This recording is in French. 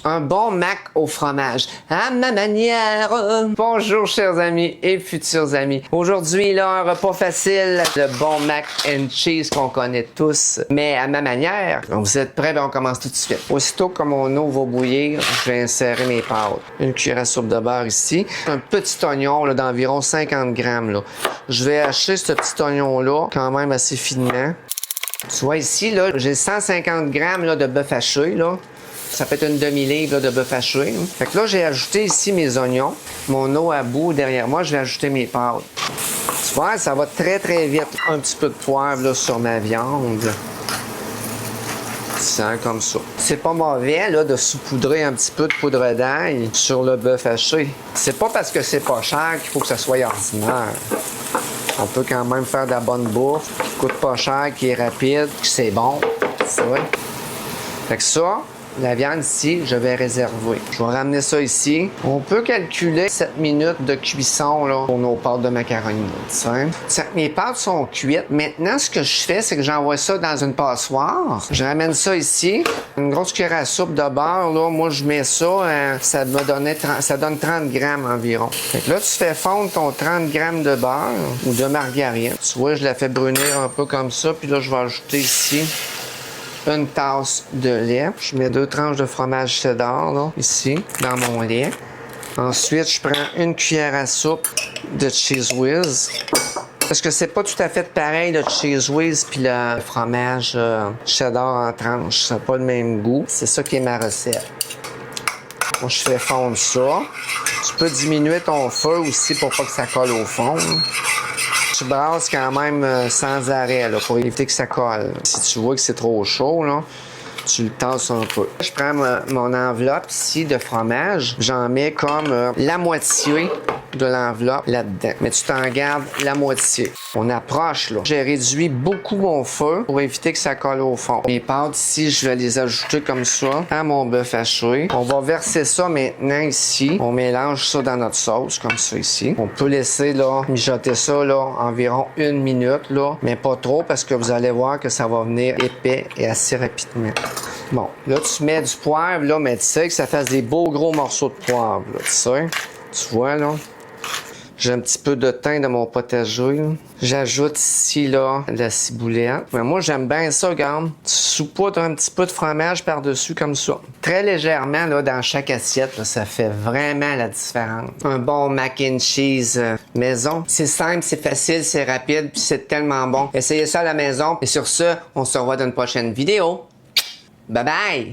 Un bon mac au fromage, à ma manière. Bonjour chers amis et futurs amis. Aujourd'hui, là, un repas facile, le bon mac and cheese qu'on connaît tous, mais à ma manière. Donc, vous êtes prêts? Ben, on commence tout de suite. Aussitôt que mon eau va bouillir, je vais insérer mes pâtes. Une cuillère à soupe de beurre ici. Un petit oignon là, d'environ 50 grammes. Là. Je vais hacher ce petit oignon-là quand même assez finement. Tu vois ici, là, j'ai 150 grammes là, de bœuf haché, là. Ça peut être une demi-livre de bœuf haché. Fait que là, j'ai ajouté ici mes oignons. Mon eau à bout derrière moi, je vais ajouter mes pâtes. Tu vois, ça va très très vite. Un petit peu de poivre là, sur ma viande. Tiens, comme ça. C'est pas mauvais là, de saupoudrer un petit peu de poudre d'ail sur le bœuf haché. C'est pas parce que c'est pas cher qu'il faut que ça soit ordinaire. On peut quand même faire de la bonne bouffe, qui coûte pas cher, qui est rapide, qui c'est bon. C'est vrai. Fait que ça, la viande ici, je vais réserver. Je vais ramener ça ici. On peut calculer 7 minutes de cuisson là, pour nos pâtes de macaroni. Mes pâtes sont cuites. Maintenant, ce que je fais, c'est que j'envoie ça dans une passoire. Je ramène ça ici. Une grosse cuillère à soupe de beurre. Là, moi, je mets ça. Ça donne 30 grammes environ. Fait que là, tu fais fondre ton 30 grammes de beurre ou de margarine. Tu vois, je la fais brunir un peu comme ça. Puis là, je vais ajouter ici une tasse de lait. Je mets 2 tranches de fromage cheddar, là, ici, dans mon lait. Ensuite, je prends une cuillère à soupe de Cheez Whiz. Parce que c'est pas tout à fait pareil, le Cheez Whiz puis le fromage cheddar en tranches. Ça n'a pas le même goût. C'est ça qui est ma recette. Moi, je fais fondre ça. Tu peux diminuer ton feu aussi pour pas que ça colle au fond. Tu brasses quand même sans arrêt là, pour éviter que ça colle. Si tu vois que c'est trop chaud, là, tu le tasses un peu. Je prends mon enveloppe ici de fromage. J'en mets comme la moitié de l'enveloppe là-dedans. Mais tu t'en gardes la moitié. On approche là. J'ai réduit beaucoup mon feu pour éviter que ça colle au fond. Mes pâtes ici, je vais les ajouter comme ça à mon bœuf haché. On va verser ça maintenant ici. On mélange ça dans notre sauce comme ça ici. On peut laisser là mijoter ça là environ 1 minute là, mais pas trop parce que vous allez voir que ça va venir épais et assez rapidement. Bon, là tu mets du poivre là, mais tu sais que ça fasse des beaux gros morceaux de poivre là, tu sais. Tu vois là. J'ai un petit peu de thym dans mon potager. J'ajoute ici, là, de la ciboulette. Mais moi, j'aime bien ça, regarde. Tu saupoudres un petit peu de fromage par-dessus comme ça. Très légèrement, là, dans chaque assiette, là, ça fait vraiment la différence. Un bon mac and cheese maison. C'est simple, c'est facile, c'est rapide, puis c'est tellement bon. Essayez ça à la maison. Et sur ce, on se revoit dans une prochaine vidéo. Bye bye!